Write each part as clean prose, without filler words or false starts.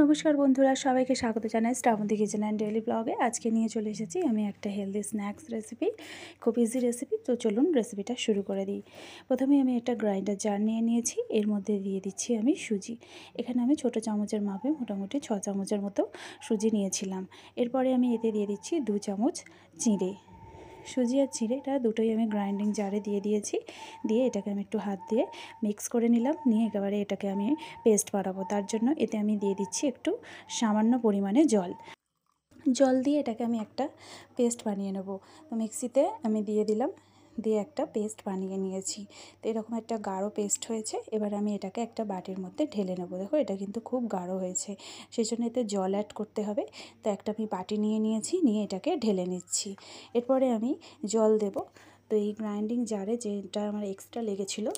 নমস্কার বন্ধুরা, সবাইকে স্বাগত জানাই শ্রাবন্তী কিচেন অ্যান্ড ডেইলি ব্লগে। আজকে নিয়ে চলে এসেছি আমি একটা হেলদি স্ন্যাক্স রেসিপি, খুব ইজি রেসিপি। তো চলুন রেসিপিটা শুরু করে দিই। প্রথমে আমি একটা গ্রাইন্ডার জার নিয়ে নিয়েছি, এর মধ্যে দিয়ে দিচ্ছি আমি সুজি। এখানে আমি ছোটো চামচের মাপে মোটামুটি 6 চামচের মতো সুজি নিয়েছিলাম। এরপরে আমি এতে দিয়ে দিচ্ছি 2 চামচ চিঁড়ে। সুজি আর চিঁড়েটা দুটোই আমি গ্রাইন্ডিং জারে দিয়ে দিয়েছি। দিয়ে এটাকে আমি একটু হাত দিয়ে মিক্স করে নিলাম। নিয়ে একেবারে এটাকে আমি পেস্ট বানাবো। তার জন্য এতে আমি দিয়ে দিচ্ছি একটু সামান্য পরিমাণে জল দিয়ে এটাকে আমি একটা পেস্ট বানিয়ে নেব। তো মিক্সিতে আমি দিয়ে দিলাম, দিয়ে একটা পেস্ট বানিয়ে নিয়েছি। তো এরকম একটা গাঢ় পেস্ট হয়েছে। এবার আমি এটাকে একটা বাটির মধ্যে ঢেলে নেব। দেখো এটা কিন্তু খুব গাঢ় হয়েছে, সেই জন্য এতে জল অ্যাড করতে হবে। তো একটা আমি বাটি নিয়ে নিয়েছি, নিয়ে এটাকে ঢেলে নিচ্ছি। এরপরে আমি জল দেব। তো এই গ্রাইন্ডিং জারে যেটা আমার এক্সট্রা লেগেছিলো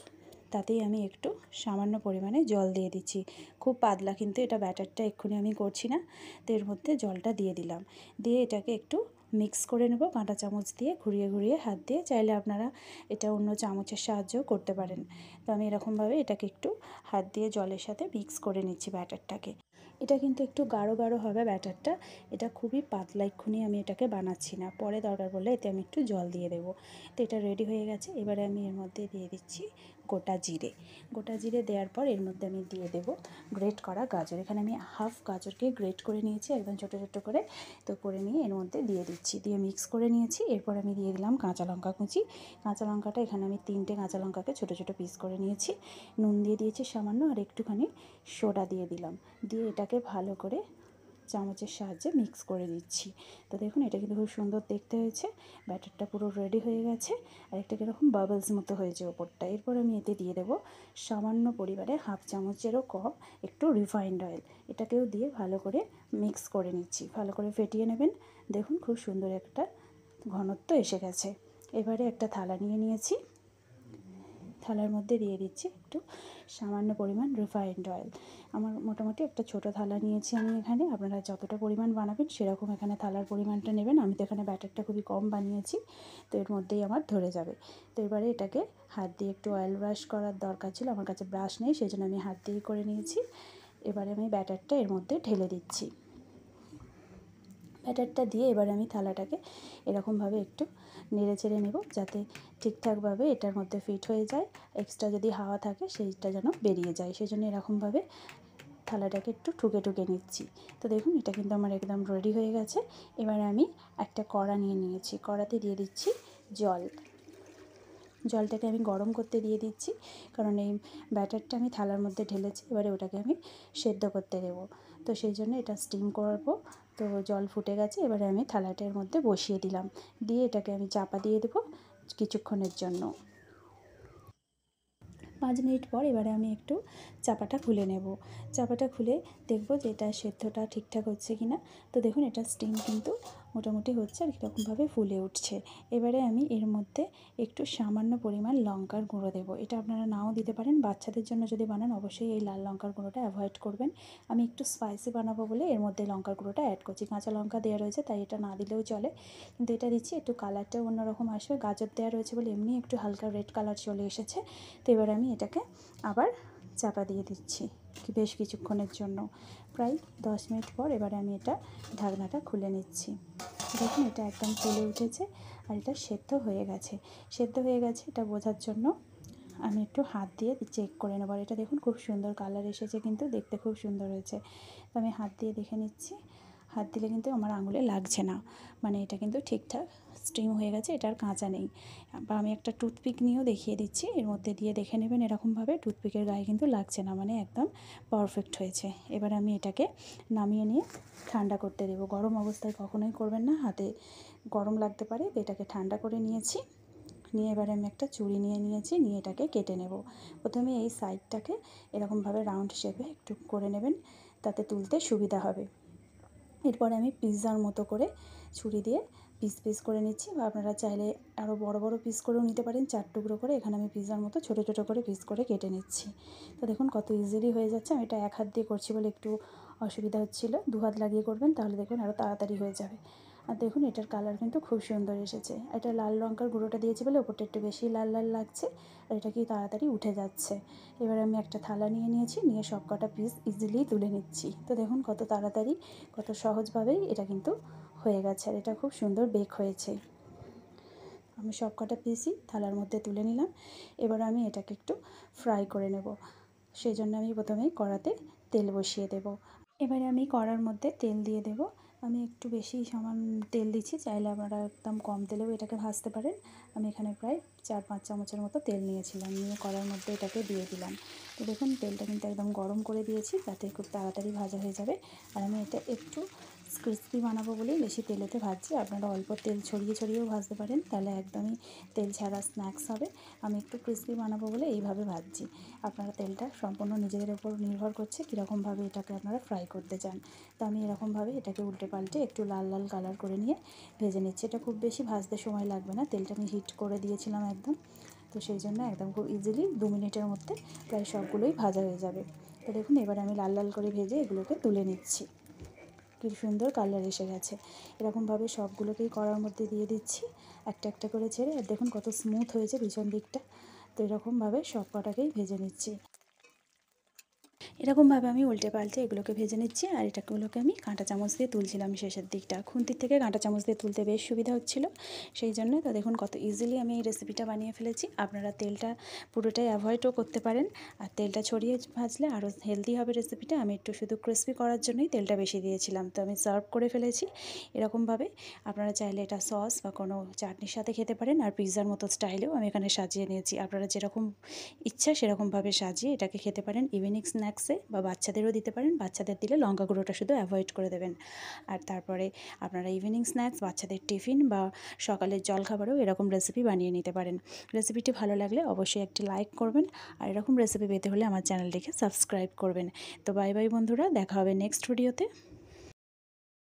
তাতেই আমি একটু সামান্য পরিমাণে জল দিয়ে দিচ্ছি। খুব পাতলা কিন্তু এটা ব্যাটারটা এক্ষুনি আমি করছি না। তো এর মধ্যে জলটা দিয়ে দিলাম, দিয়ে এটাকে একটু মিক্স করে নেব কাঁটা চামচ দিয়ে, ঘুরিয়ে ঘুরিয়ে হাত দিয়ে। চাইলে আপনারা এটা অন্য চামচের সাহায্যেও করতে পারেন। তো আমি এরকমভাবে এটাকে একটু হাত দিয়ে জলের সাথে মিক্স করে নিচ্ছি ব্যাটারটাকে। এটা কিন্তু একটু গাঢ় গাঢ় হবে ব্যাটারটা, এটা খুবই পাতলা এক্ষুনি আমি এটাকে বানাচ্ছি না। পরে দরকার পড়লে এতে আমি একটু জল দিয়ে দেবো। তো এটা রেডি হয়ে গেছে। এবারে আমি এর মধ্যে দিয়ে দিচ্ছি গোটা জিরে দেওয়ার পর এর মধ্যে আমি দিয়ে দেব গ্রেট করা গাজর। এখানে আমি হাফ গাজরকে গ্রেট করে নিয়েছি একদম ছোটো ছোটো করে। তো করে নিয়ে এর মধ্যে দিয়ে দিচ্ছি, দিয়ে মিক্স করে নিয়েছি। এরপর আমি দিয়ে দিলাম কাঁচা লঙ্কা কুচি। কাঁচা লঙ্কাটা এখানে আমি 3টে কাঁচা লঙ্কাকে ছোটো ছোটো পিস করে নিয়েছি। নুন দিয়ে দিয়েছি সামান্য, আর একটুখানি সোডা দিয়ে দিলাম। দিয়ে এটাকে ভালো করে চামচের সাহায্যে মিক্স করে দিচ্ছি। তো দেখুন এটা কিন্তু খুব সুন্দর দেখতে হয়েছে। ব্যাটারটা পুরো রেডি হয়ে গেছে, আর একটা কীরকম বাবলস মতো হয়েছে ওপরটা। এরপর আমি এতে দিয়ে দেবো সামান্য পরিমাণে হাফ চামচেরও কম একটু রিফাইন্ড অয়েল। এটাকেও দিয়ে ভালো করে মিক্স করে নিচ্ছি। ভালো করে ফেটিয়ে নেবেন। দেখুন খুব সুন্দর একটা ঘনত্ব এসে গেছে। এবারে একটা থালা নিয়ে নিয়েছি, থালার মধ্যে দিয়ে দিচ্ছি একটু সামান্য পরিমাণ রিফাইন্ড অয়েল। আমার মোটামুটি একটা ছোটো থালা নিয়েছি আমি এখানে। আপনারা যতটা পরিমাণ বানাবেন সেরকম এখানে থালার পরিমাণটা নেবেন। আমি তো এখানে ব্যাটারটা খুবই কম বানিয়েছি, তো এর মধ্যেই আমার ধরে যাবে। তো এবারে এটাকে হাত দিয়ে একটু অয়েল ব্রাশ করার দরকার ছিল, আমার কাছে ব্রাশ নেই, সেই জন্য আমি হাত দিয়েই করে নিয়েছি। এবারে আমি ব্যাটারটা এর মধ্যে ঢেলে দিচ্ছি। ব্যাটারটা দিয়ে এবারে আমি থালাটাকে এরকমভাবে একটু নেড়ে চেড়ে নেব, যাতে ঠিকঠাকভাবে এটার মধ্যে ফিট হয়ে যায়। এক্সট্রা যদি হাওয়া থাকে সেইটা যেন বেরিয়ে যায়, সেই জন্য এরকমভাবে থালাটাকে একটু ঠুকে ঠুকে নিচ্ছি। তো দেখুন এটা কিন্তু আমার একদম রেডি হয়ে গেছে। এবারে আমি একটা কড়া নিয়ে নিয়েছি, কড়াতে দিয়ে দিচ্ছি জলটাকে আমি গরম করতে দিয়ে দিচ্ছি, কারণ এই ব্যাটারটা আমি থালার মধ্যে ঢেলেছি। এবারে ওটাকে আমি সেদ্ধ করতে দেবো, তো সেই জন্য এটা স্টিম করবো। তো জল ফুটে গেছে, এবারে আমি থালাটার মধ্যে বসিয়ে দিলাম। দিয়ে এটাকে আমি চাপা দিয়ে দেবো কিছুক্ষণের জন্য। 5 মিনিট পর এবারে আমি একটু চাপাটা খুলে নেব। চাপাটা খুলে দেখব যে এটা সেদ্ধটা ঠিকঠাক হচ্ছে কি না। তো দেখুন এটা স্টিম কিন্তু মোটামুটি হচ্ছে, আর কীরকমভাবে ফুলে উঠছে। এবারে আমি এর মধ্যে একটু সামান্য পরিমাণ লঙ্কার গুঁড়ো দেবো। এটা আপনারা নাও দিতে পারেন, বাচ্চাদের জন্য যদি বানান অবশ্যই এই লাল লঙ্কার গুঁড়োটা অ্যাভয়েড করবেন। আমি একটু স্পাইসি বানাবো বলে এর মধ্যে লঙ্কার গুঁড়োটা অ্যাড করছি। কাঁচা লঙ্কা দেওয়া রয়েছে তাই এটা না দিলেও চলে, কিন্তু এটা দিচ্ছি একটু কালারটাও অন্যরকম আসবে। গাজর দেওয়া রয়েছে বলে এমনি একটু হালকা রেড কালার চলে এসেছে। তো এবার আমি এটাকে আবার চাপা দিয়ে দিচ্ছি বেশ কিছুক্ষণের জন্য, প্রায় 10 মিনিট পর এবারে আমি এটা ঢাকনাটা খুলে নিচ্ছি। দেখুন এটা একদম ফুলে উঠেছে, আর এটা সেদ্ধ হয়ে গেছে। এটা বোঝার জন্য আমি একটু হাত দিয়ে চেক করে নেব। আর এটা দেখুন খুব সুন্দর কালার এসেছে, কিন্তু দেখতে খুব সুন্দর হয়েছে। তো আমি হাত দিয়ে দেখে নিচ্ছি, হাত দিলে কিন্তু আমার আঙুলে লাগছে না, মানে এটা কিন্তু ঠিকঠাক স্টিম হয়ে গেছে, এটা আর কাঁচা নেই। বা আমি একটা টুথপিক নিয়েও দেখিয়ে দিচ্ছি, এর মধ্যে দিয়ে দেখে নেবেন এরকমভাবে। টুথপিকের গায়ে কিন্তু লাগছে না, মানে একদম পারফেক্ট হয়েছে। এবার আমি এটাকে নামিয়ে নিয়ে ঠান্ডা করতে দেবো। গরম অবস্থায় কখনোই করবেন না, হাতে গরম লাগতে পারে। এটাকে ঠান্ডা করে নিয়েছি, নিয়ে এবারে আমি একটা ছুরি নিয়ে নিয়েছি, নিয়ে এটাকে কেটে নেব। প্রথমে এই সাইডটাকে এরকমভাবে রাউন্ড শেপে একটু করে নেবেন, তাতে তুলতে সুবিধা হবে। এরপরে আমি পিৎজার মতো করে ছুরি দিয়ে পিস পিস করে নিচ্ছি, বা আপনারা চাইলে আরও বড় বড় পিস করেও নিতে পারেন, 4 টুকরো করে। এখানে আমি পিৎজার মতো ছোটো ছোটো করে পিস করে কেটে নিচ্ছি। তো দেখুন কত ইজিলি হয়ে যাচ্ছে। আমি এটা এক হাত দিয়ে করছি বলে একটু অসুবিধা হচ্ছিলো, 2 হাত লাগিয়ে করবেন তাহলে দেখবেন আরও তাড়াতাড়ি হয়ে যাবে। আর দেখুন এটার কালার কিন্তু খুব সুন্দর এসেছে। এটা লাল লঙ্কার গুঁড়োটা দিয়েছি বলে ওপরটা একটু বেশি লাল লাল লাগছে, আর এটা কি তাড়াতাড়ি উঠে যাচ্ছে। এবার আমি একটা থালা নিয়ে নিয়েছি, নিয়ে সব কটা পিস ইজিলি তুলে নিচ্ছি। তো দেখুন কত তাড়াতাড়ি, কত সহজভাবেই এটা কিন্তু হয়ে গেছে, আর এটা খুব সুন্দর বেক হয়েছে। আমি সব কটা পিসই থালার মধ্যে তুলে নিলাম। এবার আমি এটাকে একটু ফ্রাই করে নেব। সেই জন্য আমি প্রথমেই কড়াতে তেল বসিয়ে দেব। এবারে আমি কড়ার মধ্যে তেল দিয়ে দেব। আমি একটু বেশি সমান তেল দিচ্ছি, চাইলে আপনারা একদম কম তেলেও এটাকে ভাজতে পারেন। আমি এখানে প্রায় 4-5 চামচের মতো তেল নিয়েছিলাম, নিয়ে কড়ার মধ্যে এটাকে দিয়ে দিলাম। তো দেখুন তেলটা কিন্তু একদম গরম করে দিয়েছি, যাতে খুব তাড়াতাড়ি ভাজা হয়ে যাবে। আর আমি এটা একটু ক্রিস্পি বানাবো বলেই বেশি তেলেতে ভাজছি। আপনারা অল্প তেল ছড়িয়ে ছড়িয়েও ভাজতে পারেন, তাহলে একদমই তেল ছাড়া স্ন্যাক্স হবে। আমি একটু ক্রিস্পি বানাবো বলে এইভাবে ভাজছি। আপনারা তেলটা সম্পূর্ণ নিজেদের ওপর নির্ভর করছে কীরকমভাবে এটাকে আপনারা ফ্রাই করতে চান। তো আমি এরকমভাবে এটাকে উল্টে পাল্টে একটু লাল লাল কালার করে নিয়ে ভেজে নিচ্ছি। এটা খুব বেশি ভাজতে সময় লাগবে না, তেলটা আমি হিট করে দিয়েছিলাম একদম। তো সেই জন্য একদম খুব ইজিলি 2 মিনিটের মধ্যে প্রায় সবগুলোই ভাজা হয়ে যাবে। তো দেখুন এবার আমি লাল লাল করে ভেজে এগুলোকে তুলে নিচ্ছি। কী সুন্দর কালার এসে গেছে। এরকমভাবে সবগুলোকেই কড়ার মধ্যে দিয়ে দিচ্ছি, একটা একটা করে ছেড়ে। আর দেখুন কত স্মুথ হয়েছে পিছন দিকটা। তো এরকমভাবে সব কটাকেই ভেজে নিচ্ছি। এরকমভাবে আমি উল্টে পাল্টে এগুলোকে ভেজে নিচ্ছি। আর এটাগুলোকে আমি কাঁটা চামচ দিয়ে তুলছিলাম শেষের দিকটা। খুন্তির থেকে কাঁটা চামচ দিয়ে তুলতে বেশ সুবিধা হচ্ছিল, সেই জন্য। তো দেখুন কত ইজিলি আমি এই রেসিপিটা বানিয়ে ফেলেছি। আপনারা তেলটা পুরোটাই অ্যাভয়েডও করতে পারেন, আর তেলটা ছড়িয়ে ভাজলে আরও হেলদি হবে রেসিপিটা। আমি একটু শুধু ক্রিস্পি করার জন্যই তেলটা বেশি দিয়েছিলাম। তো আমি সার্ভ করে ফেলেছি এরকমভাবে। আপনারা চাইলে এটা সস বা কোনো চাটনির সাথে খেতে পারেন, আর পিৎজার মতো স্টাইলেও আমি এখানে সাজিয়ে নিয়েছি। আপনারা যেরকম ইচ্ছা সেরকমভাবে সাজিয়ে এটাকে খেতে পারেন ইভিনিং স্ন্যাক্সে, বা বাচ্চাদেরও দিতে পারেন। বাচ্চাদের দিলে লঙ্কা গুঁড়োটা শুধু অ্যাভয়েড করে দেবেন। আর তারপরে আপনারা ইভিনিং স্ন্যাক্স, বাচ্চাদের টিফিন বা সকালের জলখাবারেও এরকম রেসিপি বানিয়ে নিতে পারেন। রেসিপিটি ভালো লাগলে অবশ্যই একটি লাইক করবেন, আর এরকম রেসিপি পেতে হলে আমার চ্যানেলটিকে সাবস্ক্রাইব করবেন। তো বাই বাই বন্ধুরা, দেখা হবে নেক্সট ভিডিওতে।